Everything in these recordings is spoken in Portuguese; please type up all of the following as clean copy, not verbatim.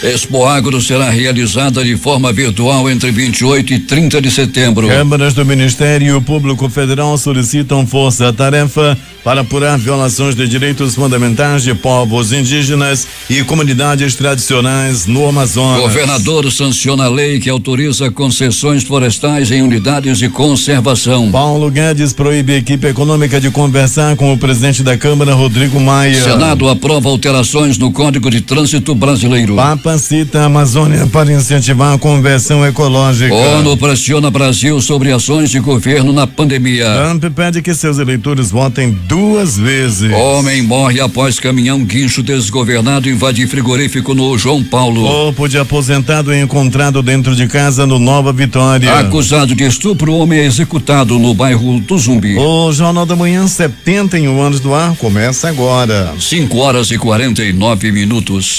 Expo Agro será realizada de forma virtual entre 28 e 30 de setembro. Câmaras do Ministério Público Federal solicitam força-tarefa para apurar violações de direitos fundamentais de povos indígenas e comunidades tradicionais no Amazonas. Governador sanciona a lei que autoriza concessões florestais em unidades de conservação. Paulo Guedes proíbe a equipe econômica de conversar com o presidente da Câmara, Rodrigo Maia. Senado aprova alterações no Código de Trânsito Brasileiro. Papa cita a Amazônia para incentivar a conversão ecológica. ONU pressiona Brasil sobre ações de governo na pandemia. Trump pede que seus eleitores votem 2 vezes. Homem morre após caminhão guincho desgovernado invadir frigorífico no João Paulo. Corpo de aposentado é encontrado dentro de casa no Nova Vitória. Acusado de estupro, homem é executado no bairro do Zumbi. O Jornal da Manhã, 71 anos do ar, começa agora. 5h49.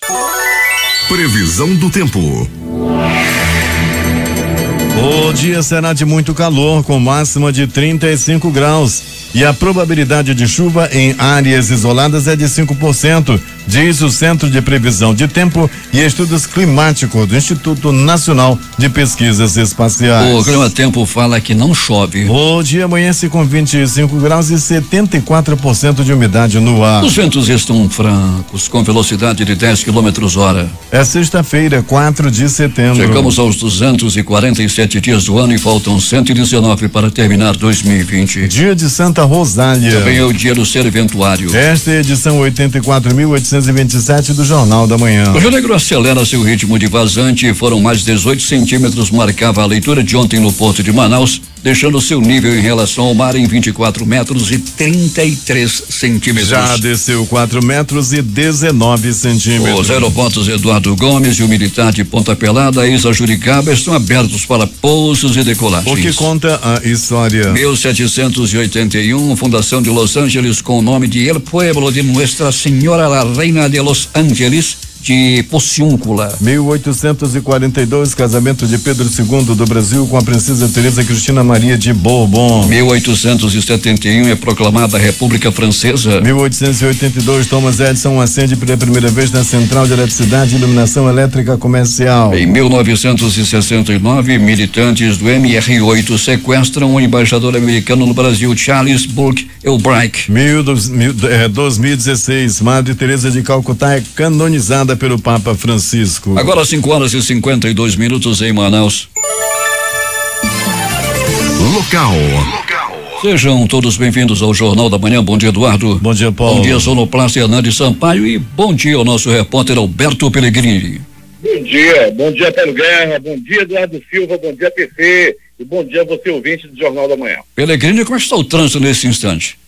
Previsão do tempo. O dia será de muito calor, com máxima de 35 graus. E a probabilidade de chuva em áreas isoladas é de 5%, diz o Centro de Previsão de Tempo e Estudos Climáticos do Instituto Nacional de Pesquisas Espaciais. O Clima Tempo fala que não chove. O dia amanhece com 25 graus e 74% de umidade no ar. Os ventos estão francos, com velocidade de 10 km/h. É sexta-feira, 4 de setembro. Chegamos aos 247 dias do ano e faltam 119 para terminar 2020. Dia de Santa Rosália. Também é o dia do serventuário. Esta é a edição 84.827 do Jornal da Manhã. O Rio Negro acelera seu ritmo de vazante. Foram mais 18 centímetros, marcava a leitura de ontem no Porto de Manaus, deixando seu nível em relação ao mar em 24 metros e 33 centímetros. Já desceu 4 metros e 19 centímetros. Os aeroportos Eduardo Gomes e o militar de Ponta Pelada, Isa Juricaba, estão abertos para pousos e decolagens. O que conta a história? 1781, Fundação de Los Angeles, com o nome de El Pueblo de Nuestra Senhora la Reina de Los Angeles de Pociúncula. 1842, casamento de Pedro II do Brasil com a princesa Teresa Cristina Maria de Bourbon. 1871 é proclamada a República Francesa. 1882, Thomas Edison acende pela primeira vez na central de eletricidade e iluminação elétrica comercial. Em 1969, militantes do MR8 sequestram o embaixador americano no Brasil, Charles Burke Elbrick. 2016, Madre Teresa de Calcutá é canonizada pelo Papa Francisco. Agora 5h52 em Manaus. Local. Sejam todos bem-vindos ao Jornal da Manhã. Bom dia, Eduardo. Bom dia, Paulo. Bom dia, Sonoplasta Hernandes Sampaio, e bom dia ao nosso repórter Alberto Pellegrini. Bom dia, Paulo Guerra, bom dia, Eduardo Silva, bom dia, PC, e bom dia a você, ouvinte do Jornal da Manhã. Pellegrini, como está o trânsito nesse instante?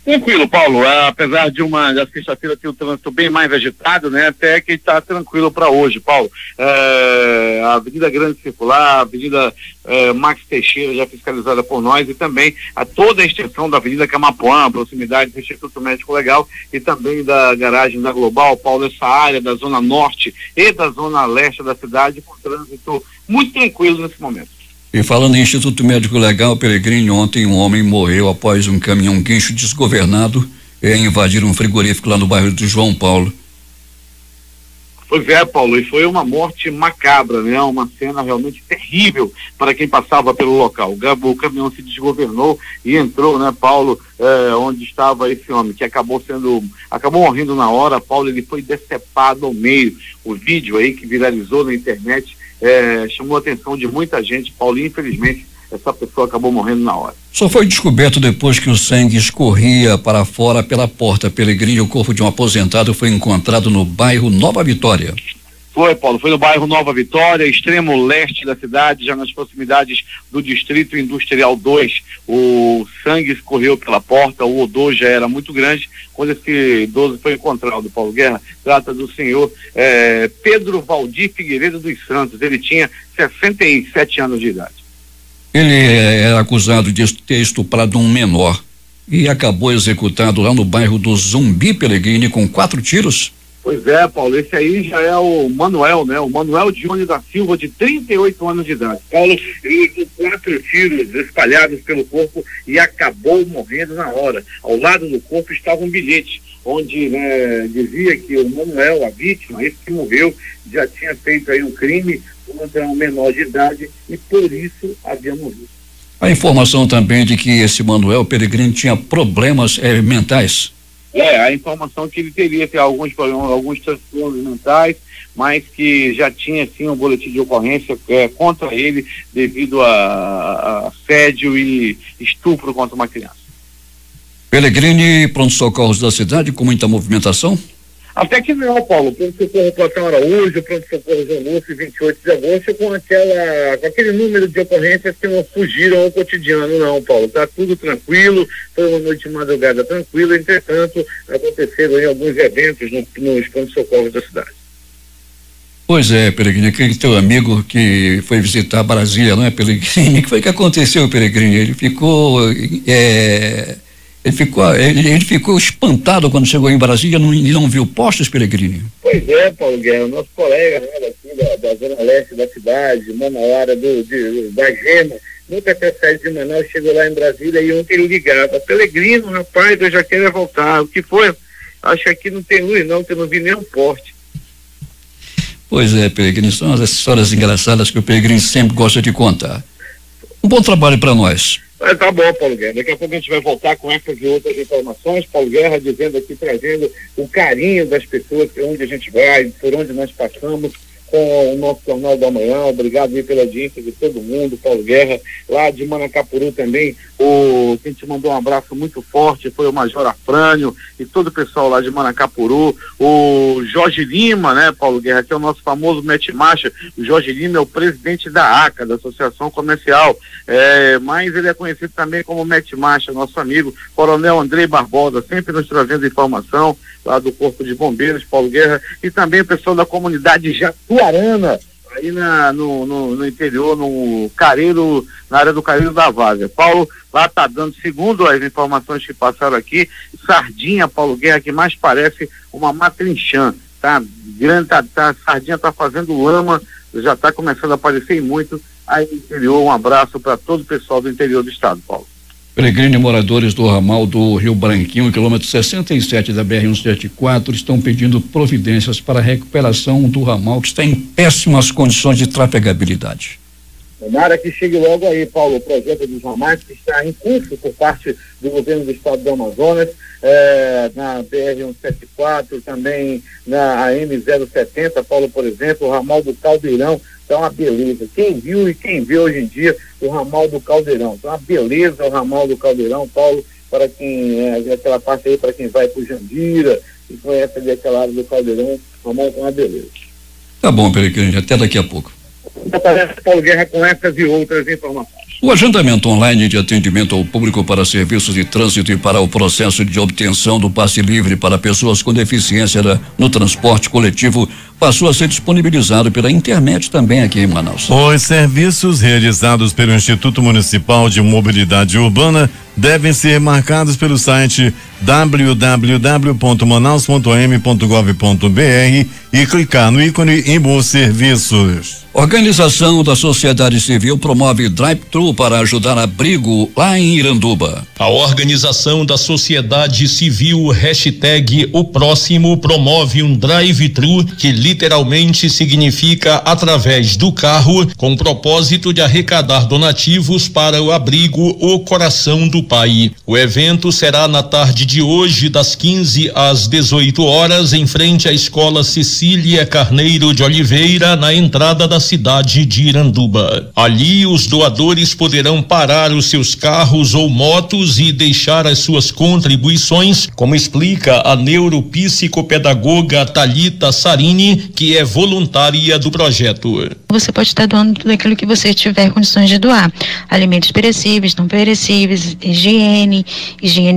Tranquilo, Paulo, apesar de da sexta-feira ter o trânsito bem mais agitado, né, até que está tranquilo para hoje, Paulo. A Avenida Grande Circular, a Avenida Max Teixeira, já fiscalizada por nós, e também toda a extensão da Avenida Camapuã, proximidade do Instituto Médico Legal, e também da garagem da Global, Paulo, essa área da zona norte e da zona leste da cidade, com trânsito muito tranquilo nesse momento. E falando em Instituto Médico Legal, Pellegrini, ontem um homem morreu após um caminhão guincho desgovernado invadir um frigorífico lá no bairro do João Paulo. Pois é, Paulo, e foi uma morte macabra, né? Uma cena realmente terrível para quem passava pelo local. O caminhão se desgovernou e entrou, né, Paulo, onde estava esse homem, que acabou morrendo na hora, Paulo. Ele foi decepado ao meio. O vídeo aí que viralizou na internet chamou a atenção de muita gente, Paulo, e infelizmente essa pessoa acabou morrendo na hora. Só foi descoberto depois que o sangue escorria para fora pela porta. Pellegrini, o corpo de um aposentado foi encontrado no bairro Nova Vitória. Foi, Paulo, foi no bairro Nova Vitória, extremo leste da cidade, já nas proximidades do Distrito Industrial 2. O sangue escorreu pela porta, o odor já era muito grande quando esse idoso foi encontrado, Paulo Guerra. Trata do senhor Pedro Valdir Figueiredo dos Santos. Ele tinha 67 anos de idade. Ele é acusado de ter estuprado um menor e acabou executado lá no bairro do Zumbi, Pellegrini, com 4 tiros. Pois é, Paulo, esse aí já é o Manuel, né? O Manuel Dione da Silva, de 38 anos de idade. Paulo, ele com 4 tiros espalhados pelo corpo e acabou morrendo na hora. Ao lado do corpo estava um bilhete, onde, né, dizia que o Manuel, a vítima, esse que morreu, já tinha feito aí um crime contra um menor de idade e por isso havia morrido. A informação também de que esse Manuel Peregrino tinha problemas mentais. A informação que ele teria alguns problemas, alguns transtornos mentais, mas que já tinha sim um boletim de ocorrência contra ele devido a assédio e estupro contra uma criança. Peregrini, pronto-socorros da cidade com muita movimentação? Até que não, Paulo. O pronto-socorro Platão Araújo, o pronto-socorro João Lúcio, 28 de agosto, com aquele número de ocorrências que não fugiram ao cotidiano, não, Paulo. Tá tudo tranquilo, foi uma noite de madrugada tranquila, entretanto, aconteceram aí alguns eventos nos pronto-socorros da cidade. Pois é, Peregrini, aquele teu amigo que foi visitar Brasília, não é, Peregrini? O que foi que aconteceu, Peregrini? Ele ficou espantado quando chegou em Brasília e não viu postos, Peregrini. Pois é, Paulo Guerra, nosso colega, né, daqui da zona leste da cidade, Manauara da Gema, nunca até saiu de Manaus, chegou lá em Brasília e ontem ele ligava: Peregrino, rapaz, eu já quero voltar. O que foi? Acho que aqui não tem luz não, que eu não vi nenhum poste. Pois é, Peregrino, são as histórias engraçadas que o Peregrino sempre gosta de contar. Um bom trabalho para nós. Tá bom, Paulo Guerra. Daqui a pouco a gente vai voltar com essas e outras informações. Paulo Guerra dizendo aqui, trazendo o carinho das pessoas, por onde a gente vai, por onde nós passamos, com o nosso Jornal da Manhã. Obrigado aí pela audiência de todo mundo, Paulo Guerra. Lá de Manacapuru também, quem te mandou um abraço muito forte foi o Major Afrânio e todo o pessoal lá de Manacapuru. O Jorge Lima, né, Paulo Guerra, que é o nosso famoso mete marcha. O Jorge Lima é o presidente da ACA, da Associação Comercial, mas ele é conhecido também como mete marcha, nosso amigo Coronel Andrei Barbosa, sempre nos trazendo informação lá do Corpo de Bombeiros, Paulo Guerra, e também o pessoal da comunidade Jatuarana, aí no interior, no Careiro, na área do Careiro da Várzea. Paulo, lá tá dando, segundo as informações que passaram aqui, sardinha, Paulo Guerra, que mais parece uma matrinchã, tá? A sardinha tá fazendo lama, já tá começando a aparecer muito aí no interior. Um abraço para todo o pessoal do interior do estado, Paulo. Peregrino, moradores do ramal do Rio Branquinho, quilômetro 67 da BR-174, estão pedindo providências para a recuperação do ramal, que está em péssimas condições de trafegabilidade. Tomara que chegue logo aí, Paulo, o projeto dos ramais que está em curso por parte do governo do estado do Amazonas, na BR-174, também na AM-070, Paulo, por exemplo, o ramal do Caldeirão, tá uma beleza. Quem viu e quem vê hoje em dia o ramal do Caldeirão, tá uma beleza o ramal do Caldeirão, Paulo, para quem, aquela parte aí, para quem vai pro Jandira e conhece ali aquela área do Caldeirão, o ramal tá uma beleza. Tá bom, Peregrino, até daqui a pouco. Aparece Paulo Guerra com essas e outras informações. O agendamento online de atendimento ao público para serviços de trânsito e para o processo de obtenção do passe livre para pessoas com deficiência no transporte coletivo passou a ser disponibilizado pela internet também aqui em Manaus. Os serviços realizados pelo Instituto Municipal de Mobilidade Urbana devem ser marcados pelo site www.manaus.am.gov.br e clicar no ícone em Bons Serviços. Organização da sociedade civil promove drive-thru para ajudar abrigo lá em Iranduba. A organização da sociedade civil #O Próximo promove um drive-thru que literalmente significa através do carro, com o propósito de arrecadar donativos para o abrigo O Coração do Pai. O evento será na tarde de hoje, das 15 às 18 horas, em frente à Escola Cecília Carneiro de Oliveira, na entrada da cidade de Iranduba. Ali, os doadores poderão parar os seus carros ou motos e deixar as suas contribuições, como explica a neuropsicopedagoga Thalita Sarini, que é voluntária do projeto. Você pode estar doando tudo aquilo que você tiver condições de doar: alimentos perecíveis, não perecíveis, higiene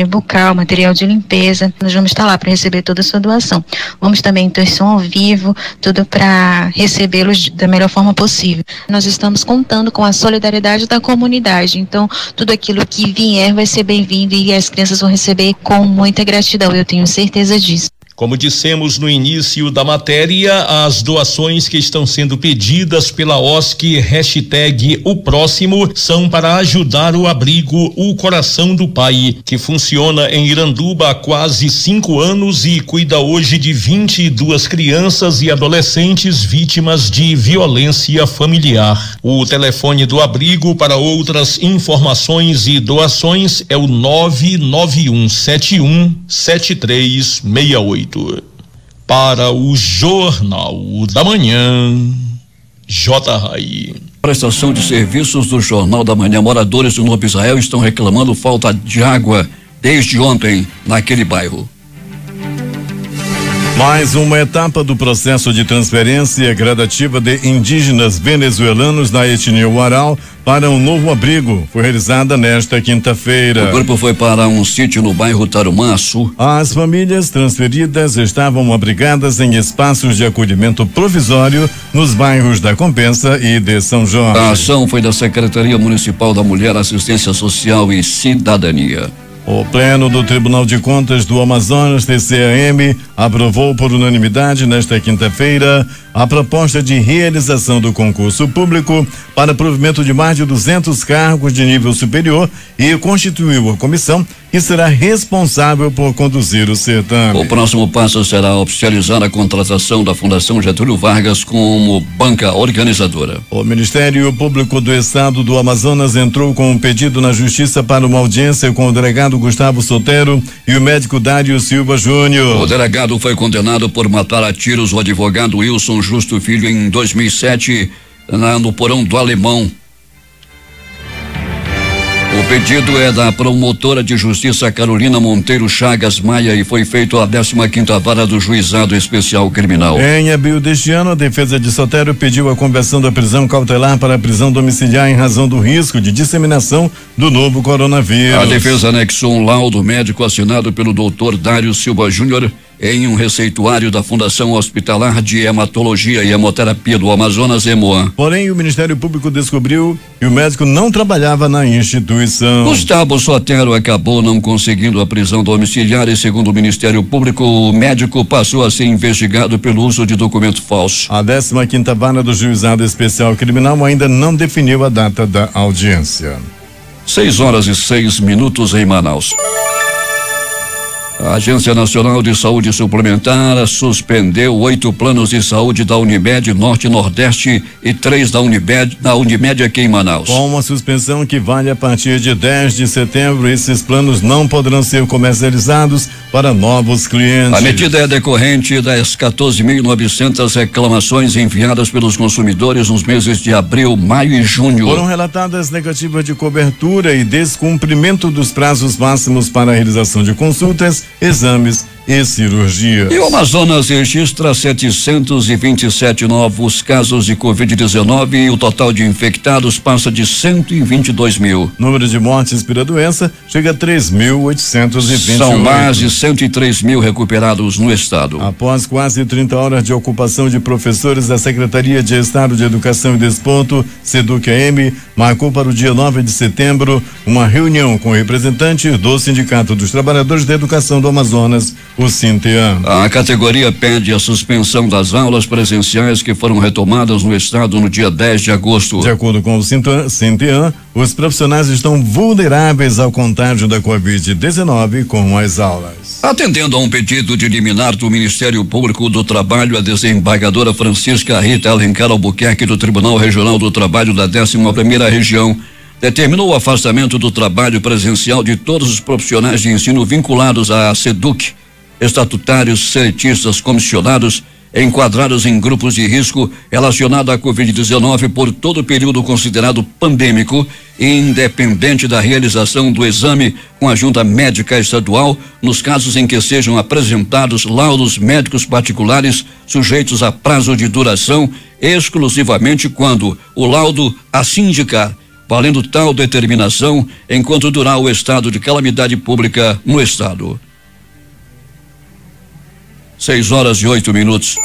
bucal, material de limpeza. Nós vamos estar lá para receber toda a sua doação. Vamos também ter som ao vivo, tudo para recebê-los da melhor forma possível. Nós estamos contando com a solidariedade da comunidade, então tudo aquilo que vier vai ser bem-vindo e as crianças vão receber com muita gratidão, eu tenho certeza disso. Como dissemos no início da matéria, as doações que estão sendo pedidas pela OSC #O Próximo são para ajudar o abrigo O Coração do Pai, que funciona em Iranduba há quase 5 anos e cuida hoje de 22 crianças e adolescentes vítimas de violência familiar. O telefone do abrigo para outras informações e doações é o 991717368. Para o Jornal da Manhã, J. Rai. Prestação de serviços do Jornal da Manhã. Moradores do Novo Israel estão reclamando falta de água desde ontem naquele bairro. Mais uma etapa do processo de transferência gradativa de indígenas venezuelanos da etnia Uaral para um novo abrigo foi realizada nesta quinta-feira. O grupo foi para um sítio no bairro Tarumã Sul. As famílias transferidas estavam abrigadas em espaços de acolhimento provisório nos bairros da Compensa e de São Jorge. A ação foi da Secretaria Municipal da Mulher, Assistência Social e Cidadania. O Pleno do Tribunal de Contas do Amazonas, TCAM, aprovou por unanimidade nesta quinta-feira a proposta de realização do concurso público para provimento de mais de 200 cargos de nível superior e constituiu a comissão que será responsável por conduzir o certame. O próximo passo será oficializar a contratação da Fundação Getúlio Vargas como banca organizadora. O Ministério Público do Estado do Amazonas entrou com um pedido na Justiça para uma audiência com o delegado Gustavo Sotero e o médico Dário Silva Júnior. O delegado foi condenado por matar a tiros o advogado Wilson Justo Filho em 2007 no porão do Alemão. O pedido é da promotora de justiça Carolina Monteiro Chagas Maia e foi feito à 15ª Vara do Juizado Especial Criminal. Em abril deste ano, a defesa de Sotero pediu a conversão da prisão cautelar para a prisão domiciliar em razão do risco de disseminação do novo coronavírus. A defesa anexou um laudo médico assinado pelo doutor Dário Silva Júnior em um receituário da Fundação Hospitalar de Hematologia e Hemoterapia do Amazonas, Hemoan. Porém, o Ministério Público descobriu que o médico não trabalhava na instituição. Gustavo Sotero acabou não conseguindo a prisão domiciliar e, segundo o Ministério Público, o médico passou a ser investigado pelo uso de documento falso. A 15ª Vara do Juizado Especial Criminal ainda não definiu a data da audiência. 6:06 em Manaus. A Agência Nacional de Saúde Suplementar suspendeu 8 planos de saúde da Unimed Norte e Nordeste e 3 da Unimed aqui em Manaus. Com uma suspensão que vale a partir de 10 de setembro, esses planos não poderão ser comercializados para novos clientes. A medida é decorrente das 14.900 reclamações enviadas pelos consumidores nos meses de abril, maio e junho. Foram relatadas negativas de cobertura e descumprimento dos prazos máximos para a realização de consultas, exames e cirurgia. E o Amazonas registra 727 novos casos de Covid-19 e o total de infectados passa de 122 mil. Número de mortes pela doença chega a 3.828. São mais de 103 mil recuperados no estado. Após quase 30 horas de ocupação de professores, a Secretaria de Estado de Educação e Desporto, SEDUC-AM, marcou para o dia 9 de setembro uma reunião com representantes do Sindicato dos Trabalhadores da Educação do Amazonas, o Sintean. A categoria pede a suspensão das aulas presenciais que foram retomadas no estado no dia 10 de agosto. De acordo com o Sintean, os profissionais estão vulneráveis ao contágio da Covid-19 com as aulas. Atendendo a um pedido de liminar do Ministério Público do Trabalho, a desembargadora Francisca Rita Alencar Albuquerque do Tribunal Regional do Trabalho da 11ª Região determinou o afastamento do trabalho presencial de todos os profissionais de ensino vinculados à SEDUC, estatutários, seletistas, comissionados, enquadrados em grupos de risco relacionado à Covid-19 por todo o período considerado pandêmico, independente da realização do exame com a junta médica estadual, nos casos em que sejam apresentados laudos médicos particulares sujeitos a prazo de duração, exclusivamente quando o laudo assim indicar, valendo tal determinação enquanto durar o estado de calamidade pública no estado. 6:08.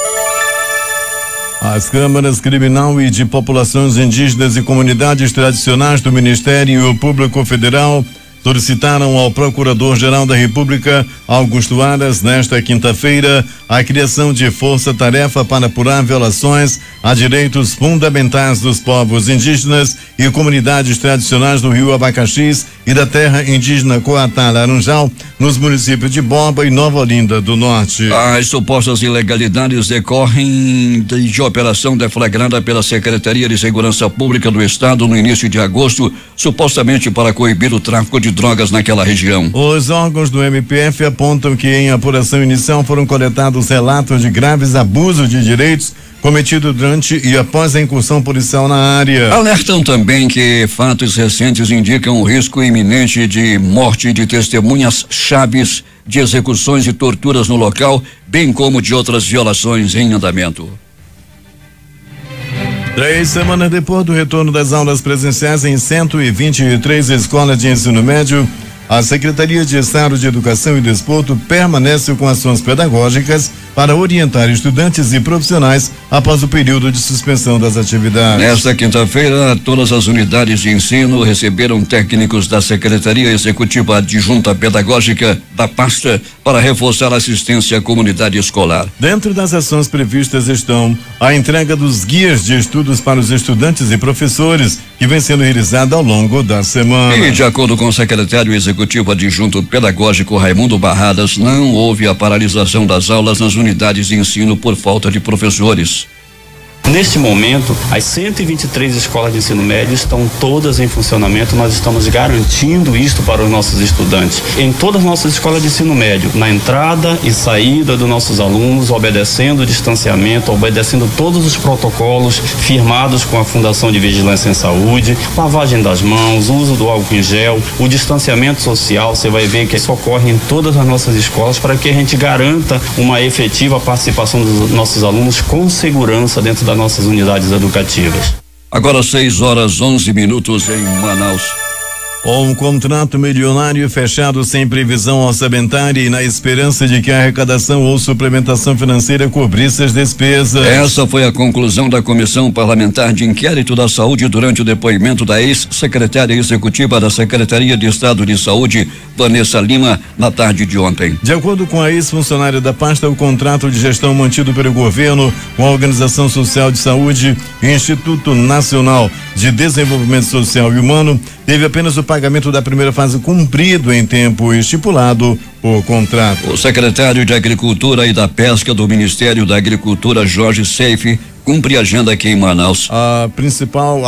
As câmaras criminal e de populações indígenas e comunidades tradicionais do Ministério Público Federal solicitaram ao Procurador-Geral da República, Augusto Aras, nesta quinta-feira, a criação de força-tarefa para apurar violações a direitos fundamentais dos povos indígenas e comunidades tradicionais do Rio Abacaxis e da terra indígena Coatá Laranjal, nos municípios de Borba e Nova Olinda do Norte. As supostas ilegalidades decorrem de operação deflagrada pela Secretaria de Segurança Pública do Estado no início de agosto, supostamente para coibir o tráfico de drogas naquela região. Os órgãos do MPF apontam que em apuração inicial foram coletados relatos de graves abusos de direitos cometido durante e após a incursão policial na área. Alertam também que fatos recentes indicam o risco iminente de morte de testemunhas chaves de execuções e torturas no local, bem como de outras violações em andamento. 3 semanas depois do retorno das aulas presenciais em 123 escolas de ensino médio, a Secretaria de Estado de Educação e Desporto permanece com ações pedagógicas para orientar estudantes e profissionais após o período de suspensão das atividades. Nesta quinta-feira, todas as unidades de ensino receberam técnicos da Secretaria Executiva Adjunta Pedagógica da pasta para reforçar a assistência à comunidade escolar. Dentro das ações previstas estão a entrega dos guias de estudos para os estudantes e professores, que vem sendo realizada ao longo da semana. E de acordo com o secretário executivo adjunto pedagógico Raimundo Barradas, não houve a paralisação das aulas nas unidades de ensino por falta de professores. Neste momento, as 123 escolas de ensino médio estão todas em funcionamento. Nós estamos garantindo isto para os nossos estudantes. Em todas as nossas escolas de ensino médio, na entrada e saída dos nossos alunos, obedecendo o distanciamento, obedecendo todos os protocolos firmados com a Fundação de Vigilância em Saúde, lavagem das mãos, uso do álcool em gel, o distanciamento social. Você vai ver que isso ocorre em todas as nossas escolas para que a gente garanta uma efetiva participação dos nossos alunos com segurança dentro das nossas unidades educativas. Agora 6:11 em Manaus. Um contrato milionário fechado sem previsão orçamentária e na esperança de que a arrecadação ou suplementação financeira cobrisse as despesas. Essa foi a conclusão da Comissão Parlamentar de Inquérito da Saúde durante o depoimento da ex-secretária executiva da Secretaria de Estado de Saúde, Vanessa Lima, na tarde de ontem. De acordo com a ex-funcionária da pasta, o contrato de gestão mantido pelo governo com a Organização Social de Saúde e Instituto Nacional de Desenvolvimento Social e Humano teve apenas o pagamento da primeira fase cumprido em tempo estipulado por contrato. O secretário de Agricultura e da Pesca do Ministério da Agricultura, Jorge Seife, cumpre a agenda aqui em Manaus. A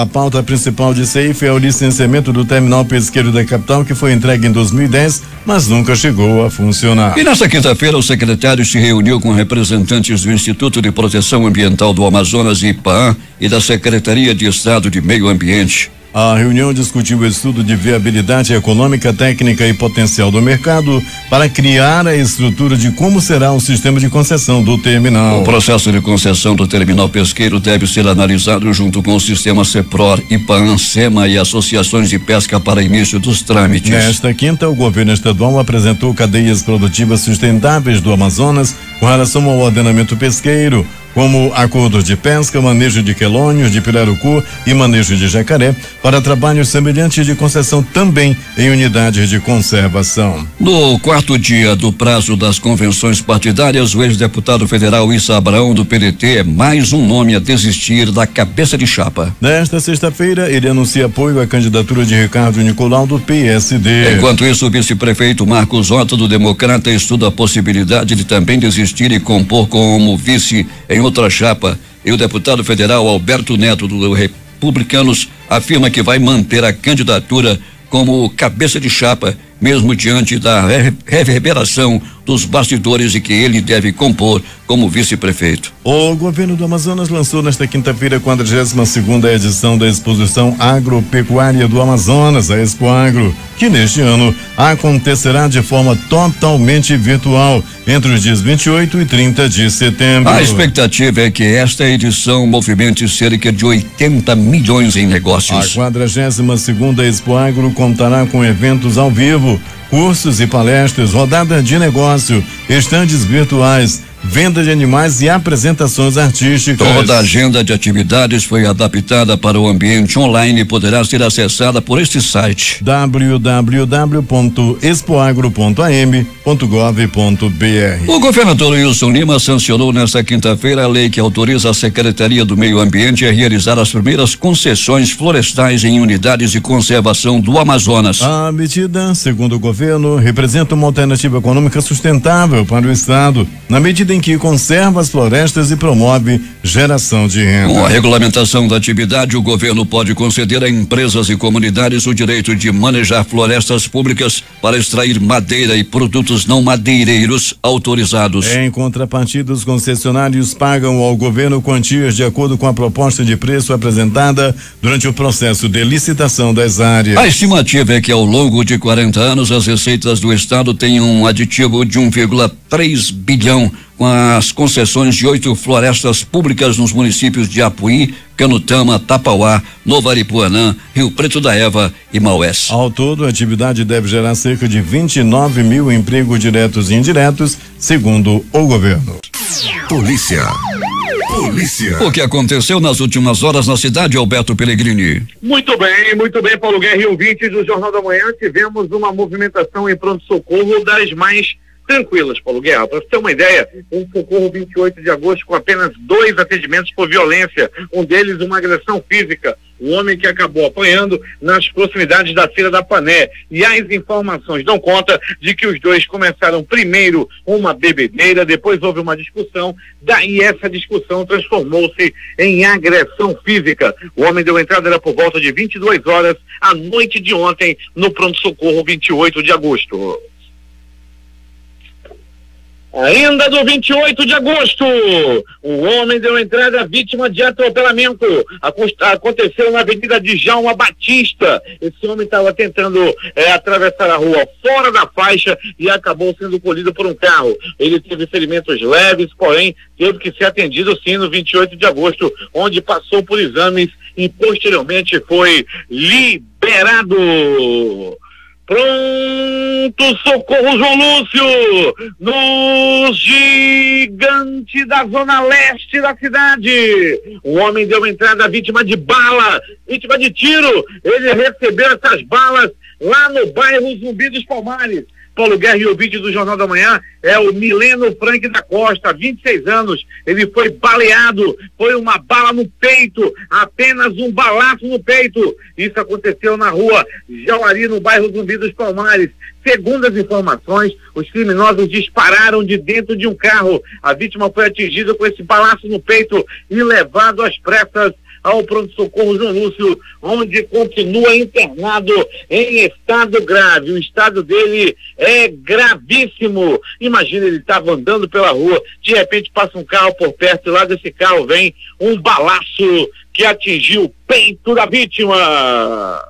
pauta principal de Seife é o licenciamento do terminal pesqueiro da capital, que foi entregue em 2010, mas nunca chegou a funcionar. E nesta quinta-feira, o secretário se reuniu com representantes do Instituto de Proteção Ambiental do Amazonas, IPAAM, e da Secretaria de Estado de Meio Ambiente. A reunião discutiu o estudo de viabilidade econômica, técnica e potencial do mercado para criar a estrutura de como será o sistema de concessão do terminal. O processo de concessão do terminal pesqueiro deve ser analisado junto com o sistema CEPROR, IPAAM, SEMA e associações de pesca para início dos trâmites. Nesta quinta, o governo estadual apresentou cadeias produtivas sustentáveis do Amazonas com relação ao ordenamento pesqueiro, como acordos de pesca, manejo de quelônios, de pirarucu e manejo de jacaré, para trabalhos semelhantes de concessão também em unidades de conservação. No quarto dia do prazo das convenções partidárias, o ex-deputado federal Issa Abraão, do PDT, é mais um nome a desistir da cabeça de chapa. Nesta sexta-feira, ele anuncia apoio à candidatura de Ricardo Nicolau, do PSD. Enquanto isso, o vice-prefeito Marcos Otto, do Democrata, estuda a possibilidade de também desistir e compor como vice em outra chapa, e o deputado federal Alberto Neto, do Republicanos, afirma que vai manter a candidatura como cabeça de chapa, mesmo diante da reverberação dos bastidores e que ele deve compor como vice-prefeito. O governo do Amazonas lançou nesta quinta-feira a 42ª edição da exposição agropecuária do Amazonas, a Expo Agro, que neste ano acontecerá de forma totalmente virtual entre os dias 28 e 30 de setembro. A expectativa é que esta edição movimente cerca de 80 milhões em negócios. A 42ª Expo Agro contará com eventos ao vivo, cursos e palestras, rodada de negócio, estandes virtuais, venda de animais e apresentações artísticas. Toda a agenda de atividades foi adaptada para o ambiente online e poderá ser acessada por este site: www.expoagro.am.gov.br. O governador Wilson Lima sancionou nesta quinta-feira a lei que autoriza a Secretaria do Meio Ambiente a realizar as primeiras concessões florestais em unidades de conservação do Amazonas. A medida, segundo o governo, representa uma alternativa econômica sustentável para o estado, na medida em que conserva as florestas e promove geração de renda. Com a regulamentação da atividade, o governo pode conceder a empresas e comunidades o direito de manejar florestas públicas para extrair madeira e produtos não madeireiros autorizados. Em contrapartida, os concessionários pagam ao governo quantias de acordo com a proposta de preço apresentada durante o processo de licitação das áreas. A estimativa é que ao longo de 40 anos as receitas do estado tenham um aditivo de 1,3 bilhão com as concessões de 8 florestas públicas nos municípios de Apuí, Canutama, Tapauá, Novo Aripuanã, Rio Preto da Eva e Maués. Ao todo, a atividade deve gerar cerca de 29 mil empregos diretos e indiretos, segundo o governo. Polícia. O que aconteceu nas últimas horas na cidade, Alberto Pellegrini? Muito bem, Paulo Guerra e ouvintes do Jornal da Manhã. Tivemos uma movimentação em pronto-socorro das mais tranquilas, Paulo Guerra. Para você ter uma ideia, um socorro 28 de agosto com apenas 2 atendimentos por violência, um deles uma agressão física, um homem que acabou apanhando nas proximidades da Feira da Pané. E as informações dão conta de que os dois começaram primeiro uma bebedeira, depois houve uma discussão, daí essa discussão transformou-se em agressão física. O homem deu entrada, era por volta de 22 horas à noite de ontem no pronto-socorro 28 de agosto. Ainda do 28 de agosto, um homem deu entrada vítima de atropelamento. Aconteceu na Avenida Djalma Batista. Esse homem estava tentando atravessar a rua fora da faixa e acabou sendo colhido por um carro. Ele teve ferimentos leves, porém teve que ser atendido sim no 28 de agosto, onde passou por exames e posteriormente foi liberado. Pronto socorro João Lúcio, no Gigante da zona leste da cidade. Um homem deu entrada vítima de bala, vítima de tiro. Ele recebeu essas balas lá no bairro Zumbi dos Palmares. Paulo Guerra e ouvinte do Jornal da Manhã é o Mileno Frank da Costa, 26 anos, ele foi baleado, foi uma bala no peito, apenas um balaço no peito. Isso aconteceu na rua Jauari, no bairro Zumbi dos Palmares. Segundo as informações, os criminosos dispararam de dentro de um carro. A vítima foi atingida com esse balaço no peito e levado às pressas ao pronto-socorro João Lúcio, onde continua internado em estado grave. O estado dele é gravíssimo. Imagina, ele estava andando pela rua, de repente passa um carro por perto, e lá desse carro vem um balaço que atingiu o peito da vítima.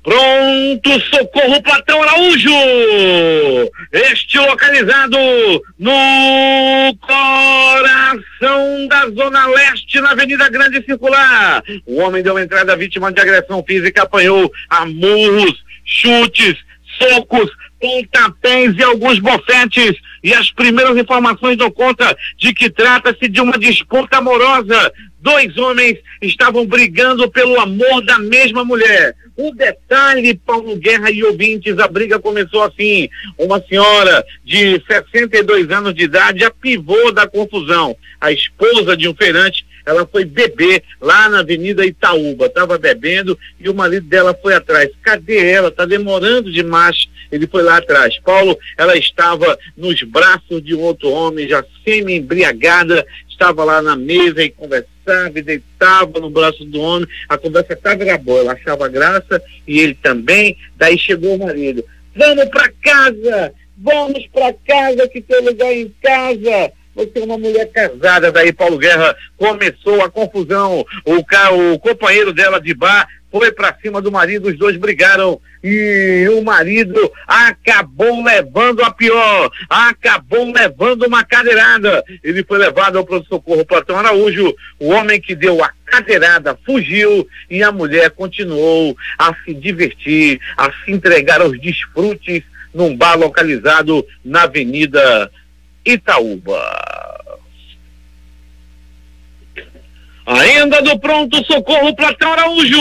Pronto socorro Platão Araújo, este localizado no coração da zona leste, na Avenida Grande Circular. O homem deu entrada vítima de agressão física, apanhou a murros, chutes, socos, pontapés e alguns bofetes. E as primeiras informações dão conta de que trata-se de uma disputa amorosa. 2 homens estavam brigando pelo amor da mesma mulher. O detalhe, Paulo Guerra e ouvintes, a briga começou assim. Uma senhora de 62 anos de idade, a pivô da confusão. A esposa de um feirante, ela foi beber lá na Avenida Itaúba. Estava bebendo e o marido dela foi atrás. Cadê ela? Tá demorando demais. Ele foi lá atrás. Paulo, ela estava nos braços de um outro homem, já semi-embriagada, estava lá na mesa e conversava e deitava no braço do homem. A conversa estava boa, ela achava graça e ele também. Daí chegou o marido. Vamos para casa que tem lugar em casa. Você é uma mulher casada. Daí Paulo Guerra começou a confusão. O companheiro dela de bar foi pra cima do marido, os dois brigaram e o marido acabou levando a pior, acabou levando uma cadeirada. Ele foi levado ao pronto-socorro Platão Araújo. O homem que deu a cadeirada fugiu e a mulher continuou a se divertir, a se entregar aos desfrutes num bar localizado na Avenida Itaúba. Ainda do pronto-socorro, Platão Araújo.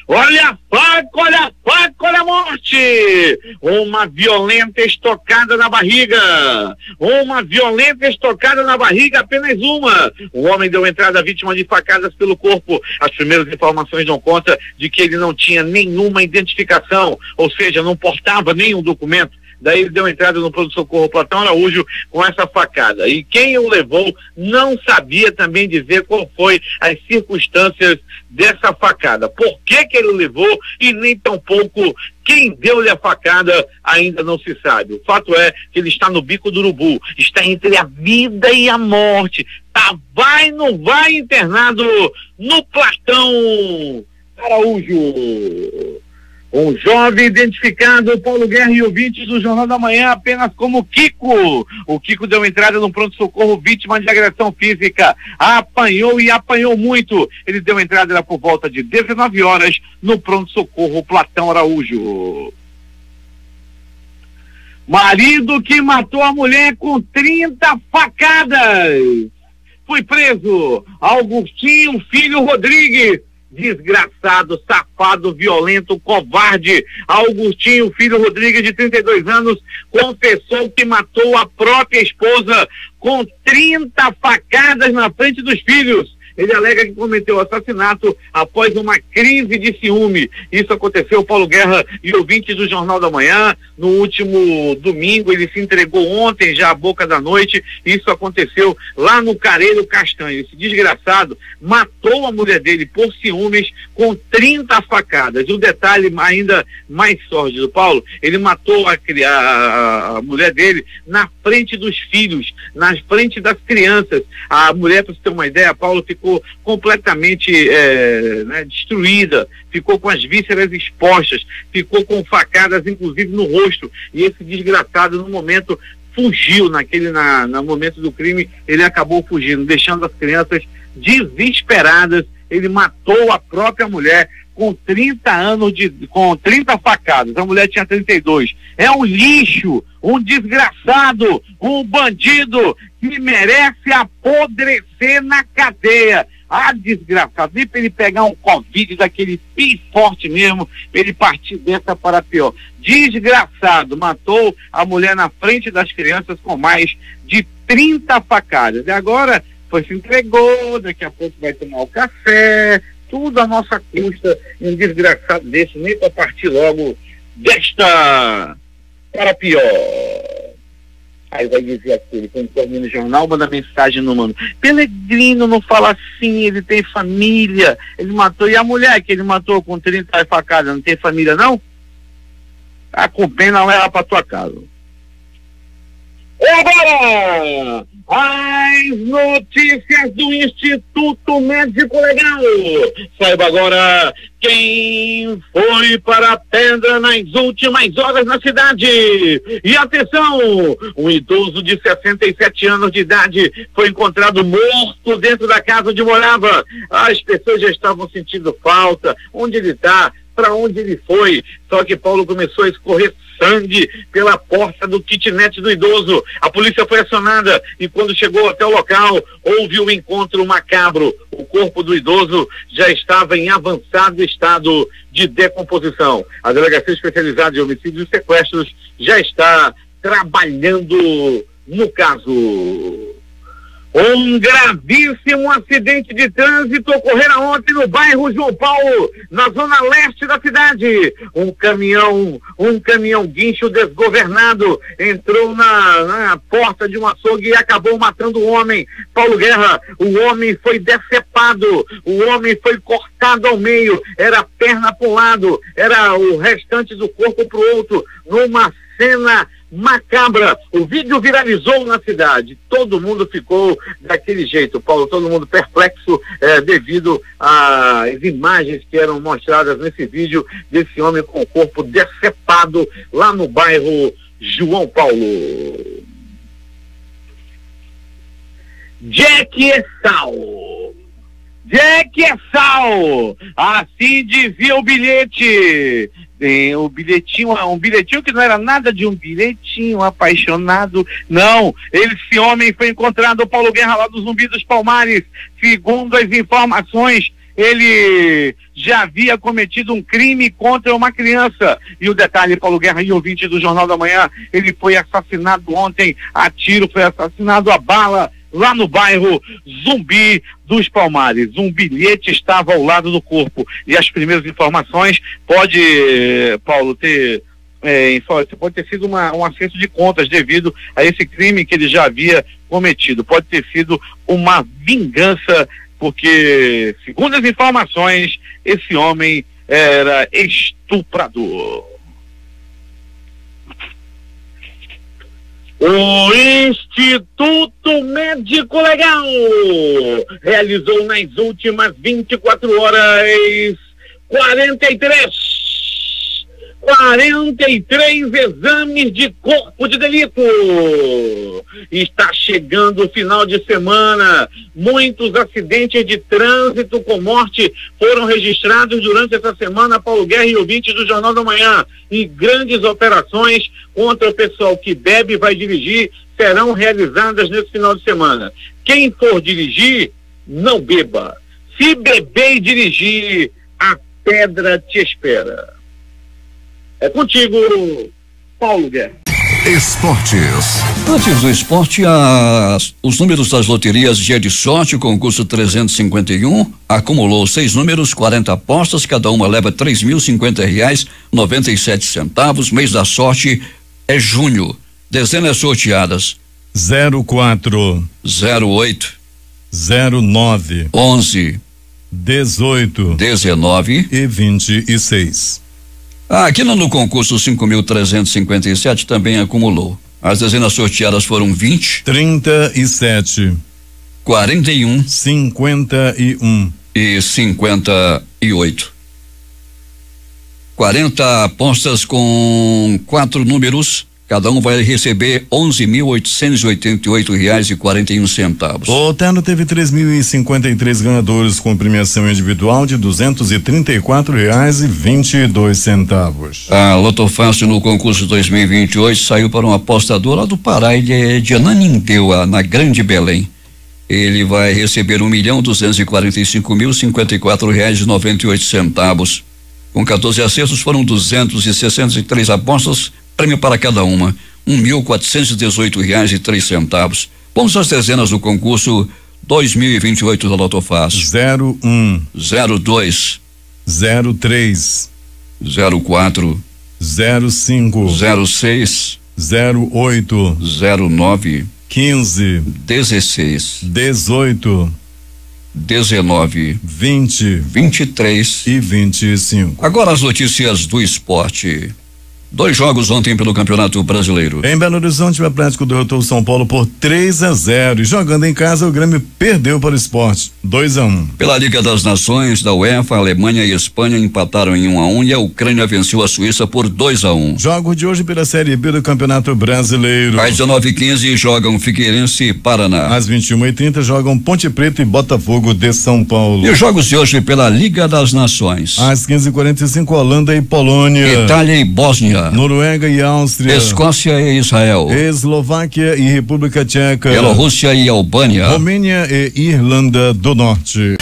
Olha a faca, olha a faca, olha a morte! Uma violenta estocada na barriga. Uma violenta estocada na barriga, apenas uma. O homem deu entrada à vítima de facadas pelo corpo. As primeiras informações dão conta de que ele não tinha nenhuma identificação, ou seja, não portava nenhum documento. Daí ele deu entrada no pronto-socorro Platão Araújo com essa facada. E quem o levou não sabia também dizer qual foi as circunstâncias dessa facada. Por que ele levou e nem tampouco quem deu-lhe a facada ainda não se sabe. O fato é que ele está no bico do urubu, está entre a vida e a morte. Tá, vai, não vai, internado no Platão Araújo. Um jovem identificado, Paulo Guerra, e ouvintes do Jornal da Manhã apenas como Kiko. O Kiko deu entrada no pronto-socorro, vítima de agressão física. Apanhou e apanhou muito. Ele deu entrada por volta de 19 horas no pronto-socorro Platão Araújo. Marido que matou a mulher com 30 facadas. Foi preso. Augustinho Filho Rodrigues. Desgraçado, safado, violento, covarde. Augustinho Filho Rodrigues, de 32 anos, confessou que matou a própria esposa com 30 facadas na frente dos filhos. Ele alega que cometeu o assassinato após uma crise de ciúme. Isso aconteceu, Paulo Guerra e ouvintes do Jornal da Manhã, no último domingo. Ele se entregou ontem, já à boca da noite. Isso aconteceu lá no Careiro Castanho. Esse desgraçado matou a mulher dele por ciúmes com 30 facadas. E o detalhe ainda mais sórdido, Paulo, ele matou a mulher dele na frente dos filhos, na frente das crianças. A mulher, para você ter uma ideia, Paulo, ficou completamente destruída, ficou com as vísceras expostas, ficou com facadas inclusive no rosto, e esse desgraçado no momento fugiu, no momento do crime ele acabou fugindo, deixando as crianças desesperadas. Ele matou a própria mulher com 30 facadas. A mulher tinha 32. É um lixo, um desgraçado, um bandido que merece apodrecer na cadeia. Desgraçado, nem para ele pegar um Covid daquele bem forte mesmo, para ele partir dessa para pior. Desgraçado, matou a mulher na frente das crianças com mais de 30 facadas. E agora se entregou, daqui a pouco vai tomar o café, tudo à nossa custa. E um desgraçado desse, nem para partir logo desta para pior. Aí vai dizer aquele, quando termina o jornal, manda mensagem no mano: Pelegrino, não fala assim, ele tem família, ele matou. E a mulher que ele matou com 30 facadas, não tem família não? Tá com pena, leva pra tua casa. E agora, as notícias do Instituto Médico Legal. Saiba agora quem foi para a pedra nas últimas horas na cidade. E atenção, um idoso de 67 anos de idade foi encontrado morto dentro da casa onde morava. As pessoas já estavam sentindo falta. Onde ele está? Para onde ele foi? Só que Paulo começou a escorrer sangue pela porta do kitnet do idoso. A polícia foi acionada e quando chegou até o local, houve um encontro macabro. O corpo do idoso já estava em avançado estado de decomposição. A Delegacia Especializada de Homicídios e Sequestros já está trabalhando no caso. Um gravíssimo acidente de trânsito ocorrera ontem no bairro João Paulo, na zona leste da cidade. Um caminhão guincho desgovernado entrou na porta de um açougue e acabou matando um homem. Paulo Guerra, o homem foi decepado, o homem foi cortado ao meio, era a perna para um lado, era o restante do corpo para o outro, numa cena macabra. O vídeo viralizou na cidade, todo mundo ficou daquele jeito, Paulo, todo mundo perplexo devido às imagens que eram mostradas nesse vídeo desse homem com o corpo decepado lá no bairro João Paulo. Jack Essal. Jack é sal, assim dizia o bilhete. O bilhetinho, um bilhetinho que não era nada de um bilhetinho apaixonado, não. Esse homem foi encontrado, Paulo Guerra, lá do Zumbi dos Palmares. Segundo as informações, ele já havia cometido um crime contra uma criança. E o detalhe, Paulo Guerra e ouvinte do Jornal da Manhã, ele foi assassinado ontem a tiro, foi assassinado a bala, lá no bairro Zumbi dos Palmares. Um bilhete estava ao lado do corpo. E as primeiras informações pode, Paulo, pode ter sido um acerto de contas devido a esse crime que ele já havia cometido. Pode ter sido uma vingança, porque, segundo as informações, esse homem era estuprador. O Instituto Médico Legal realizou nas últimas 24 horas 43 exames de corpo de delito. Está chegando o final de semana. Muitos acidentes de trânsito com morte foram registrados durante essa semana, Paulo Guerra e ouvintes do Jornal da Manhã. E grandes operações contra o pessoal que bebe e vai dirigir serão realizadas nesse final de semana. Quem for dirigir, não beba. Se beber e dirigir, a pedra te espera. É contigo, Paulo Guerra. Esportes. Antes do esporte, os números das loterias Dia de Sorte, concurso 351, acumulou 6 números, 40 apostas, cada uma leva R$3.050,97. Mês da sorte é junho. Dezenas sorteadas: 04, 08, 09, 11, 18, 19 e 26. Aqui no concurso 5.357 também acumulou. As dezenas sorteadas foram 20, 37, 41, 51 e 58. 40 apostas com 4 números. Cada um vai receber R$11.888,41. O Terno teve 3.053 ganhadores com premiação individual de R$234,22. A Loto Fácil no concurso 2028 saiu para um apostador lá do Pará, ele é de Ananindeua, na Grande Belém. Ele vai receber R$1.245.054,98. Com 14 acertos foram 263 apostas, prêmio para cada uma, R$1.418,03. Vamos às dezenas do concurso 2028 da Loto Fácil. 01, 02, 03, 04, 05, 06, 08, 09, 15, 16, 18, 19, 20, 23 e 25. Agora as notícias do esporte. 2 jogos ontem pelo Campeonato Brasileiro. Em Belo Horizonte, o Atlético derrotou o São Paulo por 3-0 e jogando em casa o Grêmio perdeu para o Sport 2-1. Pela Liga das Nações da UEFA, a Alemanha e a Espanha empataram em 1-1 e a Ucrânia venceu a Suíça por 2-1. Jogos de hoje pela Série B do Campeonato Brasileiro. Às 19h15 jogam Figueirense e Paraná. Às 21h30 jogam Ponte Preta e Botafogo de São Paulo. E os jogos de hoje pela Liga das Nações. Às 15h45 Holanda e Polônia. Itália e Bósnia. Noruega e Áustria. Escócia e Israel. Eslováquia e República Tcheca. Bielorrússia e Albânia. Romênia e Irlanda do Norte.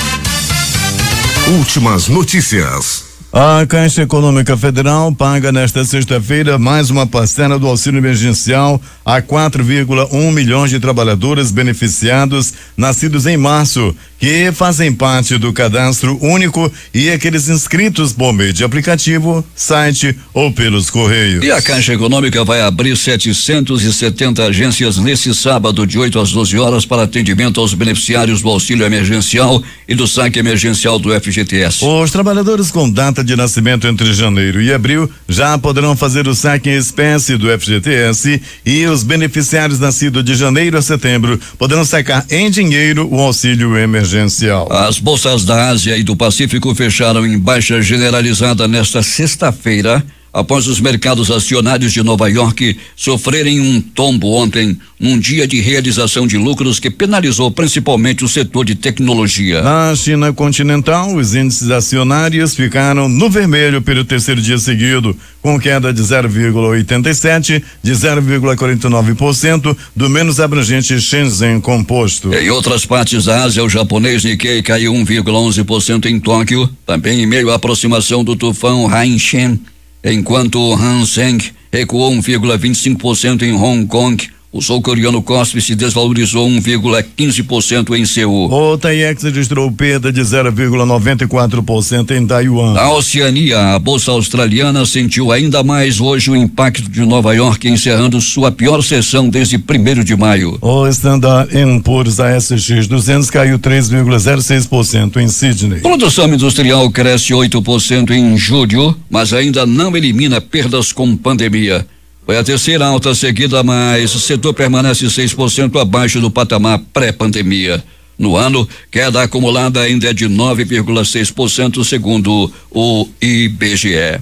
Últimas notícias. A Caixa Econômica Federal paga nesta sexta-feira mais uma parcela do auxílio emergencial a 4,1 milhões de trabalhadores beneficiados nascidos em março, que fazem parte do cadastro único e aqueles inscritos por meio de aplicativo, site ou pelos correios. E a Caixa Econômica vai abrir 770 agências nesse sábado de 8 às 12 horas para atendimento aos beneficiários do auxílio emergencial e do saque emergencial do FGTS. Os trabalhadores com data de nascimento entre janeiro e abril já poderão fazer o saque em espécie do FGTS e os beneficiários nascidos de janeiro a setembro poderão sacar em dinheiro o auxílio emergencial. As bolsas da Ásia e do Pacífico fecharam em baixa generalizada nesta sexta-feira. após os mercados acionários de Nova York sofrerem um tombo ontem, num dia de realização de lucros que penalizou principalmente o setor de tecnologia. Na China continental, os índices acionários ficaram no vermelho pelo terceiro dia seguido, com queda de 0,87, de 0,49% do menos abrangente Shenzhen Composto. Em outras partes da Ásia, o japonês Nikkei caiu 1,11% em Tóquio, também em meio à aproximação do tufão Haiyan, enquanto o Hang Seng recuou 1,25% em Hong Kong. O sul-coreano Kospi se desvalorizou 1,15% em Seul. O TAIEX registrou perda de 0,94% em Taiwan. Na Oceania, a bolsa australiana sentiu ainda mais hoje o impacto de Nova York, encerrando sua pior sessão desde 1º de maio. O Standard & Poor's ASX 200 caiu 3,06% em Sydney. Produção industrial cresce 8% em julho, mas ainda não elimina perdas com pandemia. Foi a terceira alta seguida, mas o setor permanece 6% abaixo do patamar pré-pandemia. No ano, queda acumulada ainda é de 9,6%, segundo o IBGE.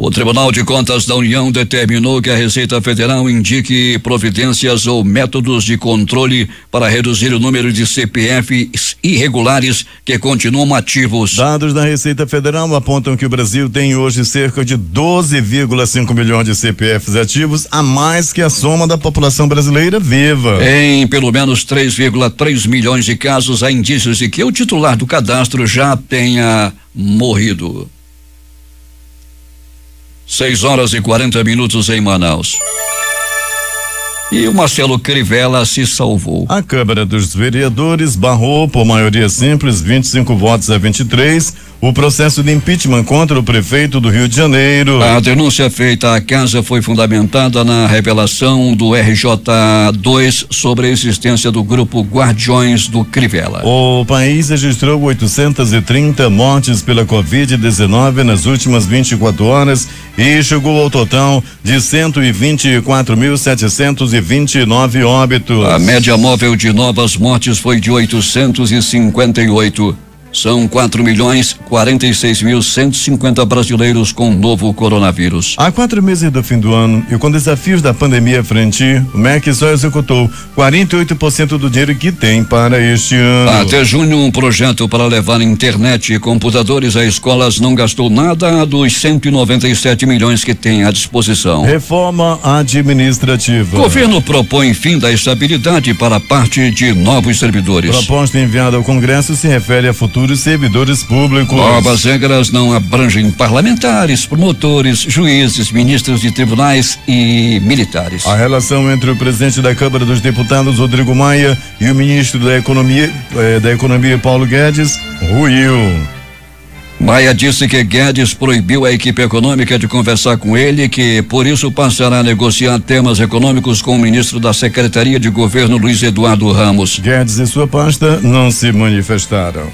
O Tribunal de Contas da União determinou que a Receita Federal indique providências ou métodos de controle para reduzir o número de CPFs irregulares que continuam ativos. Dados da Receita Federal apontam que o Brasil tem hoje cerca de 12,5 milhões de CPFs ativos, a mais que a soma da população brasileira viva. Em pelo menos 3,3 milhões de casos, há indícios de que o titular do cadastro já tenha morrido. 6h40 em Manaus. E o Marcelo Crivella se salvou. A Câmara dos Vereadores barrou por maioria simples, 25 votos a 23, o processo de impeachment contra o prefeito do Rio de Janeiro. A denúncia feita à casa foi fundamentada na revelação do RJ2 sobre a existência do grupo Guardiões do Crivella. O país registrou 830 mortes pela Covid-19 nas últimas 24 horas e chegou ao total de 124.729 óbitos. A média móvel de novas mortes foi de 858. São 4.046.150 brasileiros com novo coronavírus. Há 4 meses do fim do ano e com desafios da pandemia à frente, o MEC só executou 48% do dinheiro que tem para este ano. Até junho, um projeto para levar internet e computadores a escolas não gastou nada dos 197 milhões que tem à disposição. Reforma administrativa. O governo propõe fim da estabilidade para parte de novos servidores. Proposta enviada ao Congresso se refere a futuros servidores públicos. Novas regras não abrangem parlamentares, promotores, juízes, ministros de tribunais e militares. A relação entre o presidente da Câmara dos Deputados, Rodrigo Maia, e o ministro da Economia, Paulo Guedes, ruiu. Maia disse que Guedes proibiu a equipe econômica de conversar com ele e que, por isso, passará a negociar temas econômicos com o ministro da Secretaria de Governo, Luiz Eduardo Ramos. Guedes e sua pasta não se manifestaram.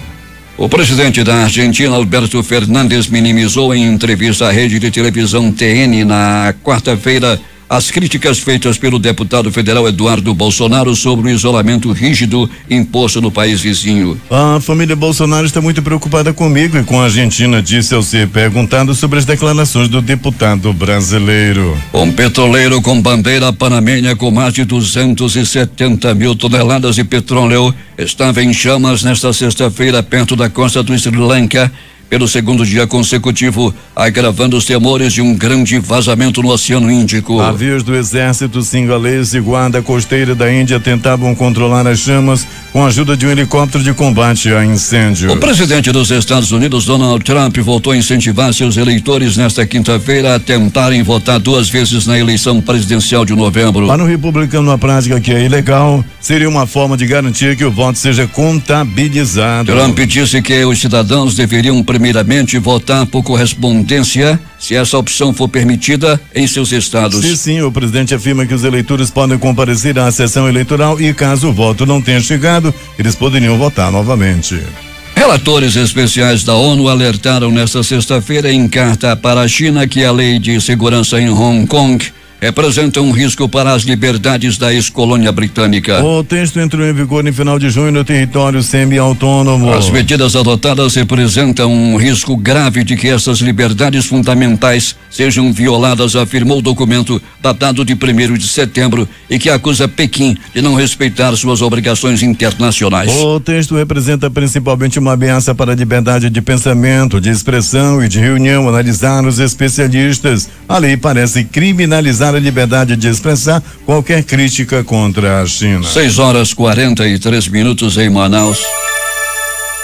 O presidente da Argentina, Alberto Fernandes, minimizou em entrevista à rede de televisão TN na quarta-feira as críticas feitas pelo deputado federal Eduardo Bolsonaro sobre o isolamento rígido imposto no país vizinho. A família Bolsonaro está muito preocupada comigo e com a Argentina, disse ao ser perguntado sobre as declarações do deputado brasileiro. Um petroleiro com bandeira panamenha com mais de 270 mil toneladas de petróleo estava em chamas nesta sexta-feira perto da costa do Sri Lanka, pelo segundo dia consecutivo, agravando os temores de um grande vazamento no Oceano Índico. Navios do exército singalês e guarda costeira da Índia tentavam controlar as chamas com a ajuda de um helicóptero de combate a incêndio. O presidente dos Estados Unidos, Donald Trump, voltou a incentivar seus eleitores nesta quinta-feira a tentarem votar 2 vezes na eleição presidencial de novembro. Para o republicano, a prática que é ilegal seria uma forma de garantir que o voto seja contabilizado. Trump disse que os cidadãos deveriam primeiramente votar por correspondência, se essa opção for permitida em seus estados. Sim, o presidente afirma que os eleitores podem comparecer à sessão eleitoral e, caso o voto não tenha chegado, eles poderiam votar novamente. Relatores especiais da ONU alertaram nesta sexta-feira em carta para a China que a lei de segurança em Hong Kong representa um risco para as liberdades da ex-colônia britânica. O texto entrou em vigor em final de junho no território semi-autônomo. As medidas adotadas representam um risco grave de que essas liberdades fundamentais sejam violadas, afirmou o documento datado de 1º de setembro e que acusa Pequim de não respeitar suas obrigações internacionais. O texto representa principalmente uma ameaça para a liberdade de pensamento, de expressão e de reunião, analisar os especialistas. A lei parece criminalizar a liberdade de expressar qualquer crítica contra a China. 6h43 em Manaus.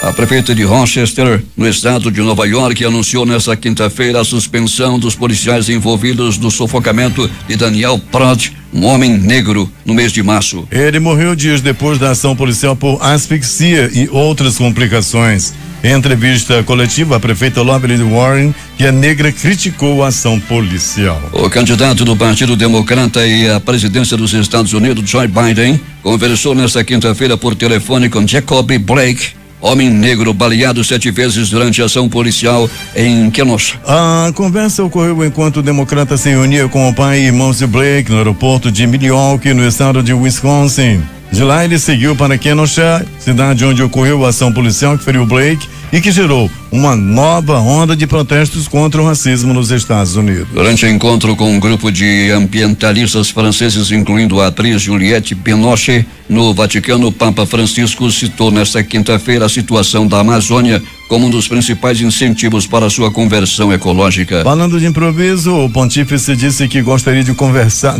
A prefeita de Rochester, no estado de Nova York, anunciou nesta quinta-feira a suspensão dos policiais envolvidos no sufocamento de Daniel Prod, um homem negro, no mês de março. Ele morreu dias depois da ação policial por asfixia e outras complicações. Em entrevista coletiva, a prefeita Loveland Warren, que é negra, criticou a ação policial. O candidato do Partido Democrata e à presidência dos Estados Unidos, Joe Biden, conversou nesta quinta-feira por telefone com Jacob Blake, homem negro baleado 7 vezes durante a ação policial em Kenosha. A conversa ocorreu enquanto o democrata se reunia com o pai e irmãos de Blake no aeroporto de Milwaukee, no estado de Wisconsin. De lá ele seguiu para Kenosha, cidade onde ocorreu a ação policial que feriu Blake e que gerou uma nova onda de protestos contra o racismo nos Estados Unidos. Durante o encontro com um grupo de ambientalistas franceses, incluindo a atriz Juliette Binoche, no Vaticano, o Papa Francisco citou nesta quinta-feira a situação da Amazônia como um dos principais incentivos para a sua conversão ecológica. Falando de improviso, o pontífice disse que gostaria de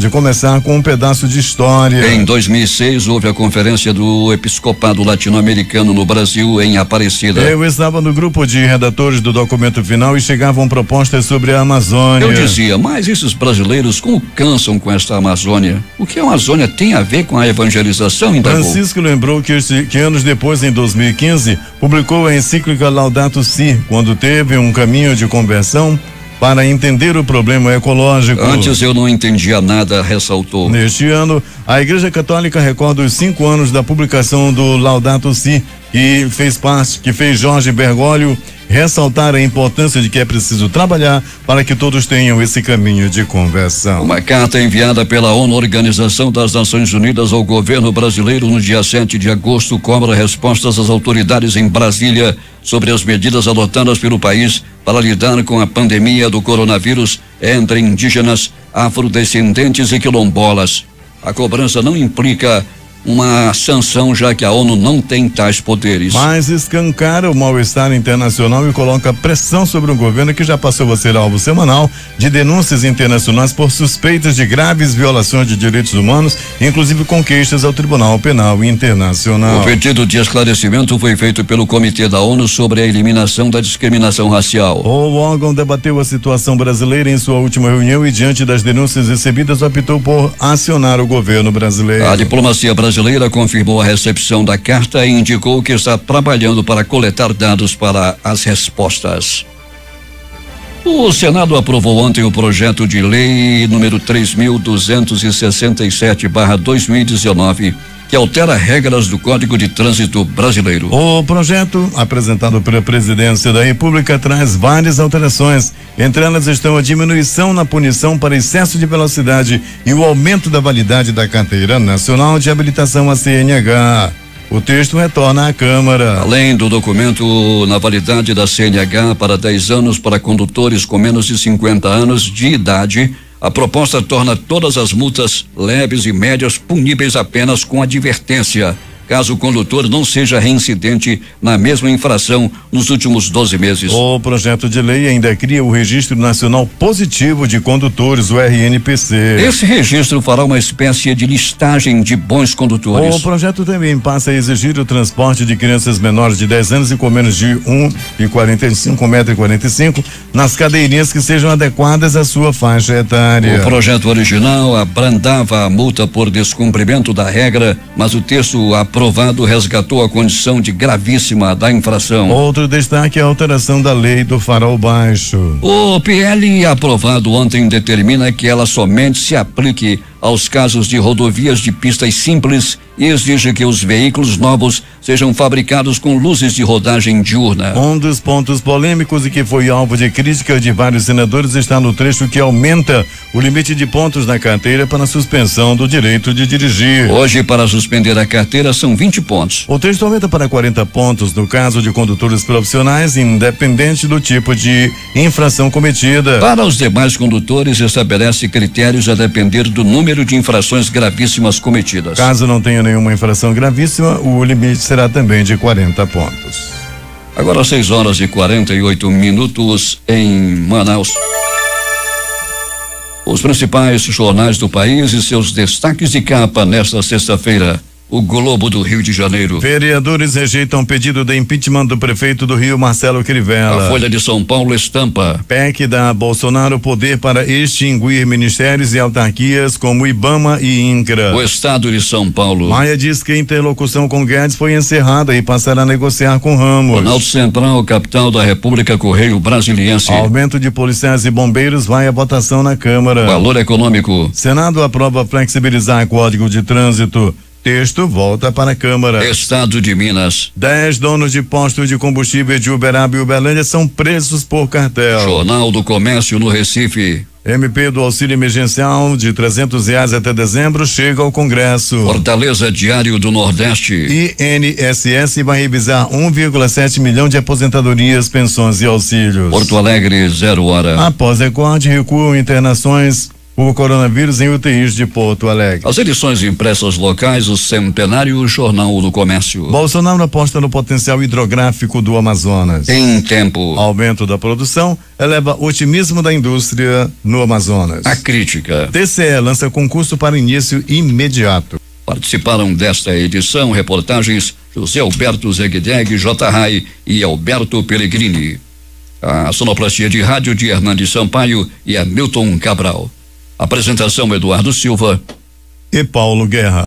começar com um pedaço de história. Em 2006, houve a conferência do Episcopado Latino-Americano no Brasil, em Aparecida. Eu estava no grupo de redatores do documento final e chegavam propostas sobre a Amazônia. Eu dizia, mas esses brasileiros como cansam com esta Amazônia? O que a Amazônia tem a ver com a evangelização? Francisco lembrou que anos depois, em 2015, publicou a encíclica Laudato Si, quando teve um caminho de conversão para entender o problema ecológico. Antes eu não entendia nada, ressaltou. Neste ano, a Igreja Católica recorda os 5 anos da publicação do Laudato Si, que fez Jorge Bergoglio ressaltar a importância de que é preciso trabalhar para que todos tenham esse caminho de conversão. Uma carta enviada pela ONU, Organização das Nações Unidas, ao governo brasileiro no dia 7 de agosto cobra respostas às autoridades em Brasília sobre as medidas adotadas pelo país para lidar com a pandemia do coronavírus entre indígenas, afrodescendentes e quilombolas. A cobrança não implica uma sanção, já que a ONU não tem tais poderes. Mas escancara o mal-estar internacional e coloca pressão sobre um governo que já passou a ser alvo semanal de denúncias internacionais por suspeitas de graves violações de direitos humanos, inclusive com queixas ao Tribunal Penal Internacional. O pedido de esclarecimento foi feito pelo Comitê da ONU sobre a eliminação da discriminação racial. O órgão debateu a situação brasileira em sua última reunião e, diante das denúncias recebidas, optou por acionar o governo brasileiro. A diplomacia brasileira confirmou a recepção da carta e indicou que está trabalhando para coletar dados para as respostas. O Senado aprovou ontem o projeto de lei número 3.267/2019, que altera regras do Código de Trânsito Brasileiro. O projeto, apresentado pela Presidência da República, traz várias alterações. Entre elas estão a diminuição na punição para excesso de velocidade e o aumento da validade da Carteira Nacional de Habilitação, a CNH. O texto retorna à Câmara. Além do documento na validade da CNH para 10 anos para condutores com menos de 50 anos de idade, a proposta torna todas as multas leves e médias puníveis apenas com advertência, caso o condutor não seja reincidente na mesma infração nos últimos 12 meses. O projeto de lei ainda cria o Registro Nacional Positivo de Condutores, o RNPC. Esse registro fará uma espécie de listagem de bons condutores. O projeto também passa a exigir o transporte de crianças menores de 10 anos e com menos de 1,45 m nas cadeirinhas que sejam adequadas à sua faixa etária. O projeto original abrandava a multa por descumprimento da regra, mas o texto aprovado resgatou a condição de gravíssima da infração. Outro destaque é a alteração da lei do farol baixo. O PL aprovado ontem determina que ela somente se aplique aos casos de rodovias de pistas simples e exige que os veículos novos sejam fabricados com luzes de rodagem diurna. Um dos pontos polêmicos e que foi alvo de críticas de vários senadores está no trecho que aumenta o limite de pontos na carteira para suspensão do direito de dirigir. Hoje, para suspender a carteira, são 20 pontos. O texto aumenta para 40 pontos no caso de condutores profissionais, independente do tipo de infração cometida. Para os demais condutores, estabelece critérios a depender do número de infrações gravíssimas cometidas. Caso não tenha nenhuma infração gravíssima, o limite será também de 40 pontos. Agora 6h48 em Manaus. Os principais jornais do país e seus destaques de capa nesta sexta-feira. O Globo do Rio de Janeiro. Vereadores rejeitam pedido de impeachment do prefeito do Rio, Marcelo Crivella. A Folha de São Paulo estampa. PEC dá a Bolsonaro poder para extinguir ministérios e autarquias como IBAMA e INCRA. O Estado de São Paulo. Maia diz que a interlocução com Guedes foi encerrada e passará a negociar com Ramos. Planalto Central, capital da República, Correio Brasiliense. Aumento de policiais e bombeiros vai à votação na Câmara. Valor econômico. Senado aprova flexibilizar Código de Trânsito. Texto volta para a Câmara. Estado de Minas. 10 donos de postos de combustível de Uberaba e Uberlândia são presos por cartel. Jornal do Comércio no Recife. MP do auxílio emergencial de R$300 até dezembro chega ao Congresso. Fortaleza, Diário do Nordeste. INSS vai revisar 1,7 milhão de aposentadorias, pensões e auxílios. Porto Alegre, 0 hora. Após recorde, recuam internações por coronavírus em UTIs de Porto Alegre. As edições impressas locais, o Centenário, Jornal do Comércio. Bolsonaro aposta no potencial hidrográfico do Amazonas. Em tempo. Aumento da produção eleva otimismo da indústria no Amazonas. A crítica. TCE lança concurso para início imediato. Participaram desta edição reportagens José Alberto Zegdeg, J. Rai e Alberto Pellegrini. A sonoplastia de rádio de Hernandes Sampaio e Hamilton Cabral. Apresentação Eduardo Silva e Paulo Guerra.